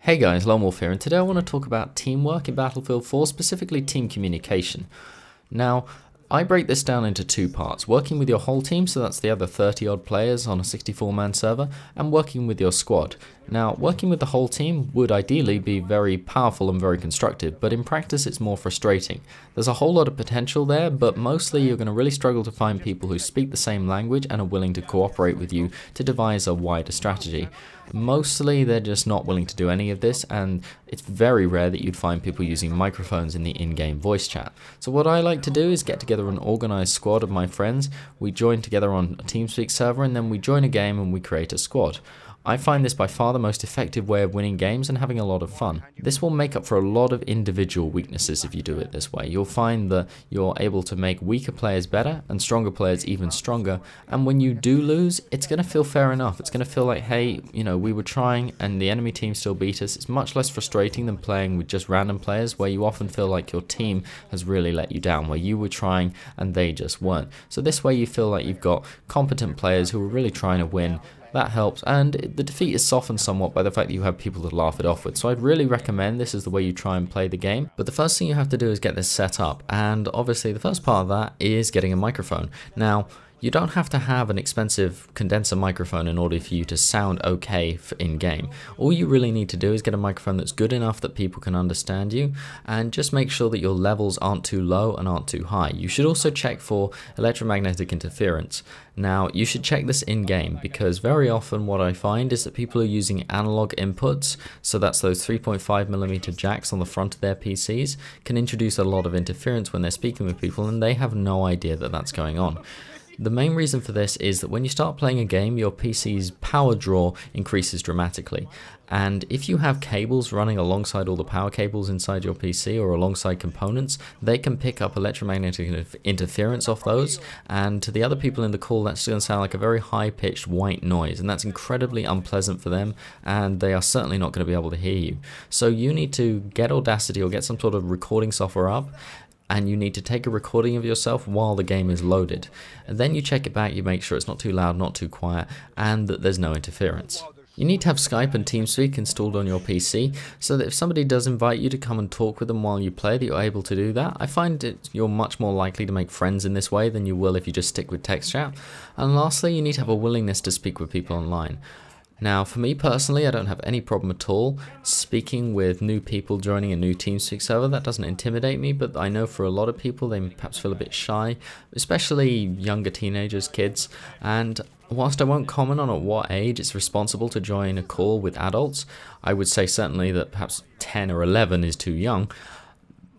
Hey guys, Lonewolf here, and today I want to talk about teamwork in Battlefield 4, specifically team communication. Now, I break this down into two parts: working with your whole team, so that's the other 30 odd players on a 64-man server, and working with your squad. Now, working with the whole team would ideally be very powerful and very constructive, but in practice it's more frustrating. There's a whole lot of potential there, but mostly you're going to really struggle to find people who speak the same language and are willing to cooperate with you to devise a wider strategy. Mostly they're just not willing to do any of this, and it's very rare that you'd find people using microphones in the in-game voice chat. So what I like to do is get together an organized squad of my friends, we join together on a TeamSpeak server, and then we join a game and we create a squad. I find this by far the most effective way of winning games and having a lot of fun. This will make up for a lot of individual weaknesses if you do it this way. You'll find that you're able to make weaker players better and stronger players even stronger, and when you do lose, it's going to feel fair enough. It's going to feel like, hey, we were trying and the enemy team still beat us. It's much less frustrating than playing with just random players where you often feel like your team has really let you down, where you were trying and they just weren't. So this way you feel like you've got competent players who are really trying to win. That helps, and the defeat is softened somewhat by the fact that you have people to laugh it off with. So I'd really recommend this is the way you try and play the game. But the first thing you have to do is get this set up, and obviously the first part of that is getting a microphone. Now, you don't have to have an expensive condenser microphone in order for you to sound okay in-game. All you really need to do is get a microphone that's good enough that people can understand you, and just make sure that your levels aren't too low and aren't too high. You should also check for electromagnetic interference. Now, you should check this in-game, because very often what I find is that people are using analog inputs, so that's those 3.5mm jacks on the front of their PCs, can introduce a lot of interference when they're speaking with people, and they have no idea that that's going on. The main reason for this is that when you start playing a game, your PC's power draw increases dramatically. And if you have cables running alongside all the power cables inside your PC or alongside components, they can pick up electromagnetic interference off those, and to the other people in the call that's going to sound like a very high-pitched white noise, and that's incredibly unpleasant for them, and they are certainly not going to be able to hear you. So you need to get Audacity or get some sort of recording software up, and you need to take a recording of yourself while the game is loaded. And then you check it back, you make sure it's not too loud, not too quiet, and that there's no interference. You need to have Skype and TeamSpeak installed on your PC, so that if somebody does invite you to come and talk with them while you play, that you're able to do that. I find you're much more likely to make friends in this way than you will if you just stick with text chat. And lastly, you need to have a willingness to speak with people online. Now, for me personally, I don't have any problem at all speaking with new people joining a new TeamSpeak server. That doesn't intimidate me, but I know for a lot of people, they perhaps feel a bit shy, especially younger teenagers, kids. And whilst I won't comment on at what age it's responsible to join a call with adults, I would say certainly that perhaps 10 or 11 is too young.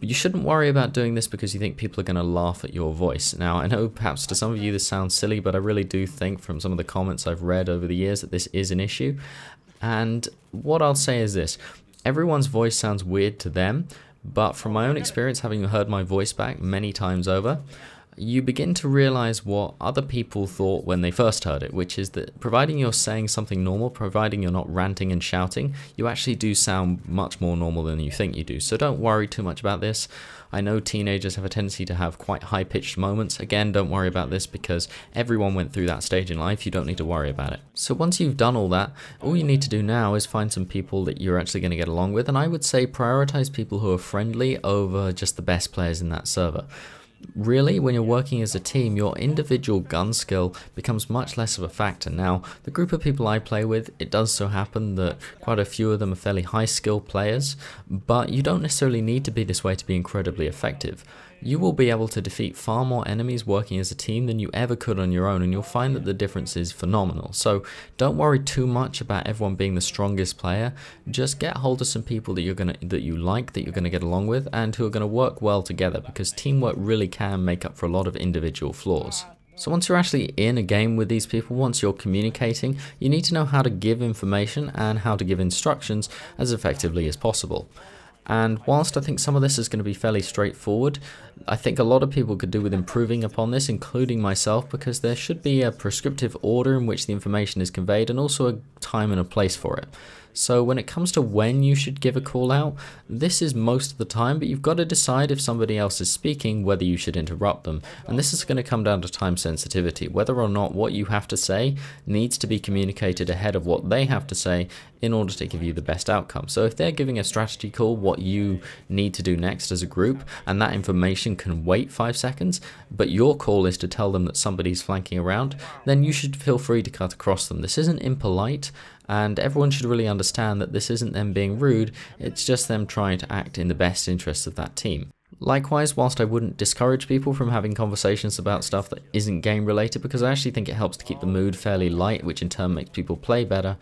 You shouldn't worry about doing this because you think people are going to laugh at your voice. Now, I know perhaps to some of you this sounds silly, but I really do think from some of the comments I've read over the years that this is an issue. And what I'll say is this: everyone's voice sounds weird to them, but from my own experience, having heard my voice back many times over, you begin to realize what other people thought when they first heard it, which is that providing you're saying something normal, providing you're not ranting and shouting, you actually do sound much more normal than you think you do. So don't worry too much about this. I know teenagers have a tendency to have quite high-pitched moments. Again, don't worry about this because everyone went through that stage in life. You don't need to worry about it. So once you've done all that, all you need to do now is find some people that you're actually going to get along with, and I would say prioritize people who are friendly over just the best players in that server. Really, when you're working as a team, your individual gun skill becomes much less of a factor. Now, the group of people I play with, it does so happen that quite a few of them are fairly high-skill players, but you don't necessarily need to be this way to be incredibly effective. You will be able to defeat far more enemies working as a team than you ever could on your own, and you'll find that the difference is phenomenal. So don't worry too much about everyone being the strongest player. Just get hold of some people that you're gonna get along with, and who are gonna work well together, because teamwork really can make up for a lot of individual flaws. So once you're actually in a game with these people, once you're communicating, you need to know how to give information and how to give instructions as effectively as possible. And whilst I think some of this is going to be fairly straightforward, I think a lot of people could do with improving upon this, including myself, because there should be a prescriptive order in which the information is conveyed and also a time and a place for it. So when it comes to when you should give a call out, this is most of the time, but you've got to decide if somebody else is speaking whether you should interrupt them. And this is going to come down to time sensitivity, whether or not what you have to say needs to be communicated ahead of what they have to say in order to give you the best outcome. So if they're giving a strategy call, what you need to do next as a group, and that information can wait 5 seconds, but your call is to tell them that somebody's flanking around, then you should feel free to cut across them. This isn't impolite, and everyone should really understand that this isn't them being rude, it's just them trying to act in the best interests of that team. Likewise, whilst I wouldn't discourage people from having conversations about stuff that isn't game related, because I actually think it helps to keep the mood fairly light, which in turn makes people play better,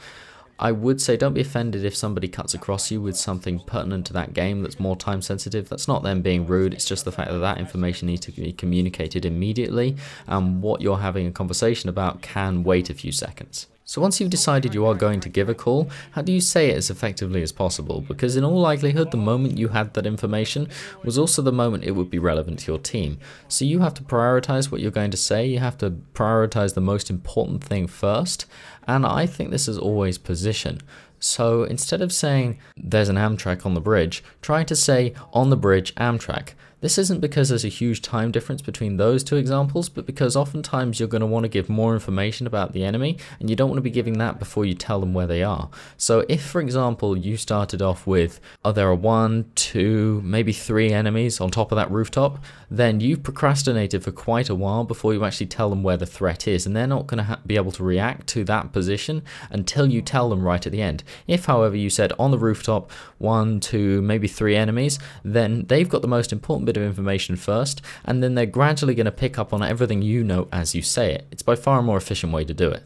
I would say don't be offended if somebody cuts across you with something pertinent to that game that's more time sensitive. That's not them being rude, it's just the fact that that information needs to be communicated immediately, and what you're having a conversation about can wait a few seconds. So once you've decided you are going to give a call, how do you say it as effectively as possible? Because in all likelihood, the moment you had that information was also the moment it would be relevant to your team. So you have to prioritize what you're going to say, you have to prioritize the most important thing first, and I think this is always position. So instead of saying, there's an Amtrak on the bridge, try to say, on the bridge, Amtrak. This isn't because there's a huge time difference between those two examples, but because oftentimes you're going to want to give more information about the enemy, and you don't want to be giving that before you tell them where they are. So if, for example, you started off with, oh, there are 1, 2, maybe 3 enemies on top of that rooftop, then you've procrastinated for quite a while before you actually tell them where the threat is, and they're not going to be able to react to that position until you tell them right at the end. If, however, you said on the rooftop, 1, 2, maybe 3 enemies, then they've got the most important bit of information first, and then they're gradually going to pick up on everything you know as you say it. It's by far a more efficient way to do it.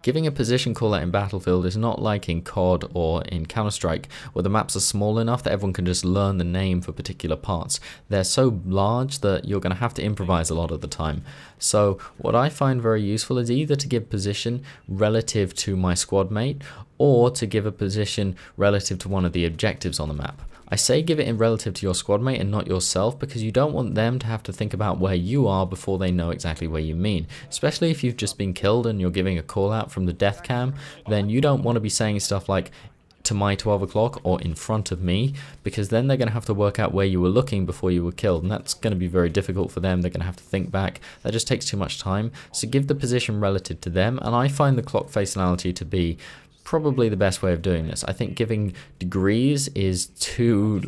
Giving a position call out in Battlefield is not like in COD or in Counter-Strike, where the maps are small enough that everyone can just learn the name for particular parts. They're so large that you're going to have to improvise a lot of the time. So what I find very useful is either to give position relative to my squad mate, or to give a position relative to one of the objectives on the map. I say give it in relative to your squad mate and not yourself, because you don't want them to have to think about where you are before they know exactly where you mean. Especially if you've just been killed and you're giving a call out from the death cam, then you don't want to be saying stuff like, to my 12 o'clock or in front of me, because then they're going to have to work out where you were looking before you were killed, and that's going to be very difficult for them. They're going to have to think back. That just takes too much time. So give the position relative to them, and I find the clock face analogy to be probably the best way of doing this. I think giving degrees is too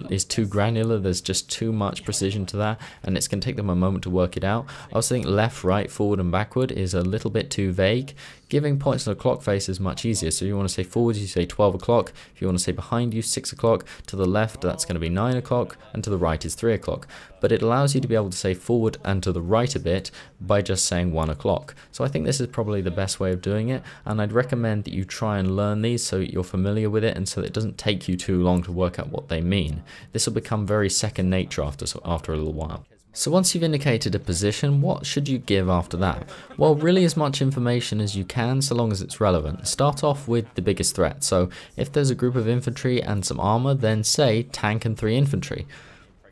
granular. There's just too much precision to that, and it's going to take them a moment to work it out. I also think left, right, forward and backward is a little bit too vague. Giving points on a clock face is much easier. So you want to say forward, you say 12 o'clock. If you want to say behind you, 6 o'clock. To the left, that's going to be 9 o'clock, and to the right is 3 o'clock. But it allows you to be able to say forward and to the right a bit by just saying 1 o'clock. So I think this is probably the best way of doing it, and I'd recommend that you try and learn these so you're familiar with it, and so that it doesn't take you too long to work out what they mean. This will become very second nature after a little while. So once you've indicated a position, what should you give after that? Well, really as much information as you can, so long as it's relevant. Start off with the biggest threat. So if there's a group of infantry and some armor, then say tank and 3 infantry.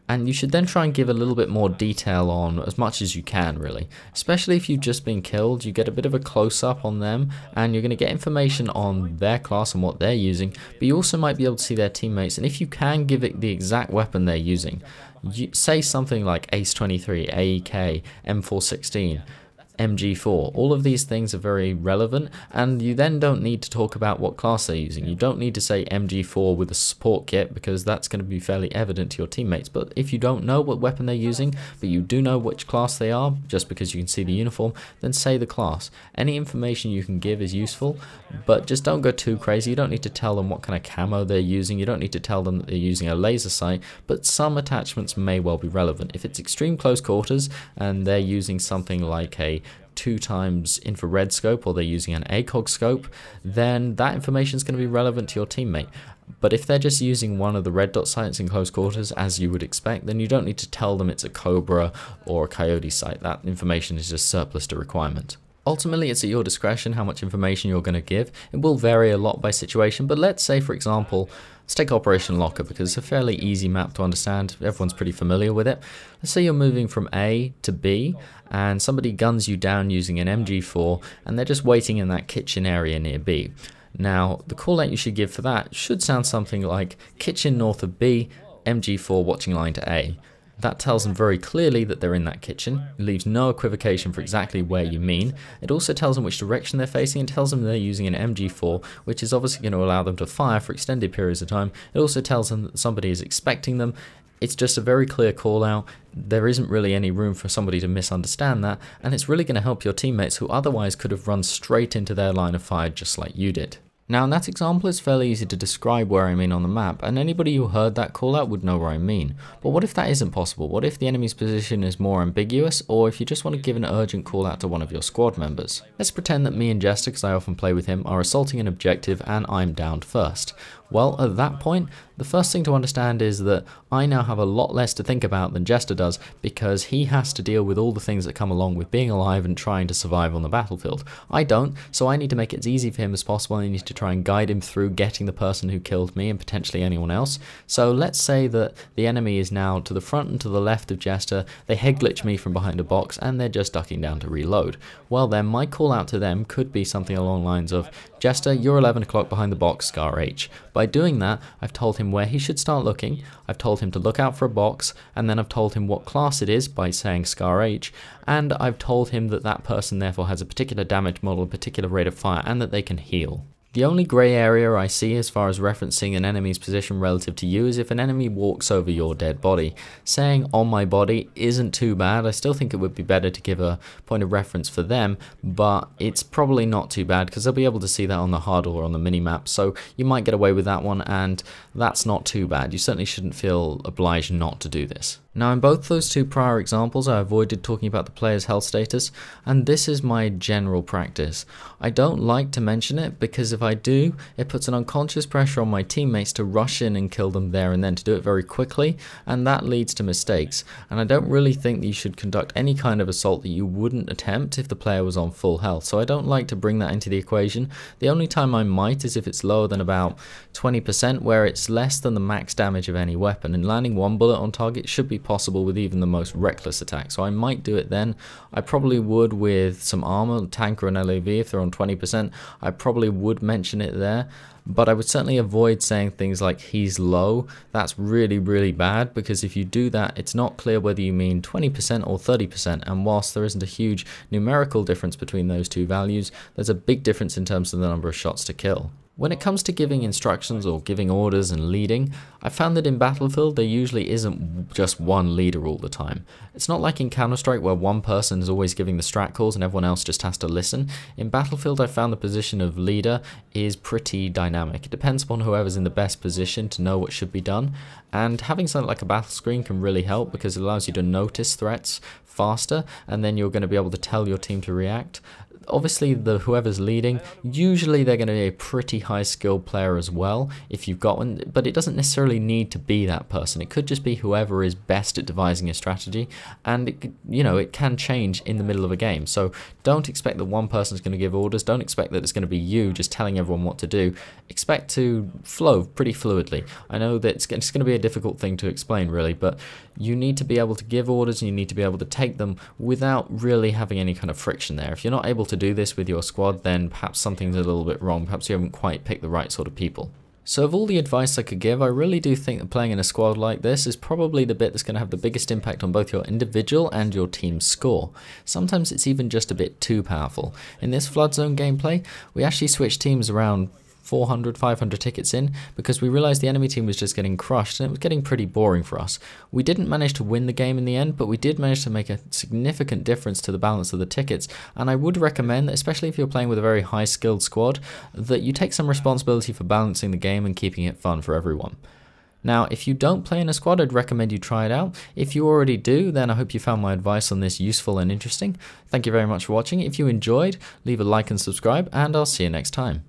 And you should then try and give a little bit more detail on as much as you can, really. Especially if you've just been killed, you get a bit of a close-up on them, and you're going to get information on their class and what they're using, but you also might be able to see their teammates, and if you can give it the exact weapon they're using, say something like Ace-23, AEK, M416, MG4, all of these things are very relevant, and you then don't need to talk about what class they're using. You don't need to say MG4 with a support kit, because that's going to be fairly evident to your teammates. But if you don't know what weapon they're using, but you do know which class they are, just because you can see the uniform, then say the class. Any information you can give is useful, but just don't go too crazy. You don't need to tell them what kind of camo they're using, you don't need to tell them that they're using a laser sight, but some attachments may well be relevant. If it's extreme close quarters, and they're using something like a 2x infrared scope, or they're using an ACOG scope, then that information is going to be relevant to your teammate. But if they're just using one of the red dot sights in close quarters, as you would expect, then you don't need to tell them it's a Cobra or a Coyote sight. That information is just surplus to requirement. Ultimately, it's at your discretion how much information you're going to give. It will vary a lot by situation, but let's say, for example, let's take Operation Locker, because it's a fairly easy map to understand. Everyone's pretty familiar with it. Let's say you're moving from A to B, and somebody guns you down using an MG4, and they're just waiting in that kitchen area near B. Now, the callout you should give for that should sound something like kitchen north of B, MG4 watching line to A. That tells them very clearly that they're in that kitchen. It leaves no equivocation for exactly where you mean. It also tells them which direction they're facing and tells them they're using an MG4, which is obviously going to allow them to fire for extended periods of time. It also tells them that somebody is expecting them. It's just a very clear call out. There isn't really any room for somebody to misunderstand that, and it's really going to help your teammates who otherwise could have run straight into their line of fire just like you did. Now in that example it's fairly easy to describe where I mean on the map, and anybody who heard that call out would know where I mean. But what if that isn't possible? What if the enemy's position is more ambiguous, or if you just want to give an urgent call out to one of your squad members? Let's pretend that me and Jester, because I often play with him, are assaulting an objective and I'm downed first. Well, at that point, the first thing to understand is that I now have a lot less to think about than Jester does, because he has to deal with all the things that come along with being alive and trying to survive on the battlefield. I don't, so I need to make it as easy for him as possible. I need to try and guide him through getting the person who killed me and potentially anyone else. So let's say that the enemy is now to the front and to the left of Jester, they head glitch me from behind a box and they're just ducking down to reload. Well then, my call out to them could be something along the lines of, Jester, you're 11 o'clock behind the box, Scar H. By doing that, I've told him where he should start looking, I've told him to look out for a box, and then I've told him what class it is by saying Scar H, and I've told him that that person therefore has a particular damage model, a particular rate of fire, and that they can heal. The only grey area I see as far as referencing an enemy's position relative to you is if an enemy walks over your dead body. Saying on my body isn't too bad. I still think it would be better to give a point of reference for them, but it's probably not too bad because they'll be able to see that on the HUD or on the minimap, so you might get away with that one, and that's not too bad. You certainly shouldn't feel obliged not to do this. Now in both those two prior examples I avoided talking about the player's health status, and this is my general practice. I don't like to mention it because if I do, it puts an unconscious pressure on my teammates to rush in and kill them there and then, to do it very quickly, and that leads to mistakes. And I don't really think that you should conduct any kind of assault that you wouldn't attempt if the player was on full health, so I don't like to bring that into the equation. The only time I might is if it's lower than about 20%, where it's less than the max damage of any weapon, and landing one bullet on target should be possible with even the most reckless attack, so I might do it then. I probably would with some armor, tank or an LAV if they're on 20%, I probably would mention it there, but I would certainly avoid saying things like he's low. That's really bad, because if you do that it's not clear whether you mean 20% or 30%, and whilst there isn't a huge numerical difference between those two values, there's a big difference in terms of the number of shots to kill. When it comes to giving instructions or giving orders and leading, I found that in Battlefield there usually isn't just one leader all the time. It's not like in Counter-Strike where one person is always giving the strat calls and everyone else just has to listen. In Battlefield I found the position of leader is pretty dynamic. It depends upon whoever's in the best position to know what should be done, and having something like a battle screen can really help because it allows you to notice threats faster, and then you're going to be able to tell your team to react. Obviously whoever's leading, usually they're going to be a pretty high skilled player as well if you've got one, but it doesn't necessarily need to be that person. It could just be whoever is best at devising a strategy, and it can change in the middle of a game. So don't expect that one person's going to give orders, don't expect that it's going to be you just telling everyone what to do. Expect to flow pretty fluidly. I know that it's going to be a difficult thing to explain really, but you need to be able to give orders and you need to be able to take them without really having any kind of friction there. If you're not able to do this with your squad, then perhaps something's a little bit wrong. Perhaps you haven't quite picked the right sort of people. So of all the advice I could give, I really do think that playing in a squad like this is probably the bit that's going to have the biggest impact on both your individual and your team's score. Sometimes it's even just a bit too powerful. In this Flood Zone gameplay, we actually switched teams around 400, 500 tickets in because we realized the enemy team was just getting crushed and it was getting pretty boring for us. We didn't manage to win the game in the end, but we did manage to make a significant difference to the balance of the tickets, and I would recommend that, especially if you're playing with a very high skilled squad, that you take some responsibility for balancing the game and keeping it fun for everyone. Now, if you don't play in a squad, I'd recommend you try it out. If you already do, then I hope you found my advice on this useful and interesting. Thank you very much for watching. If you enjoyed, leave a like and subscribe, and I'll see you next time.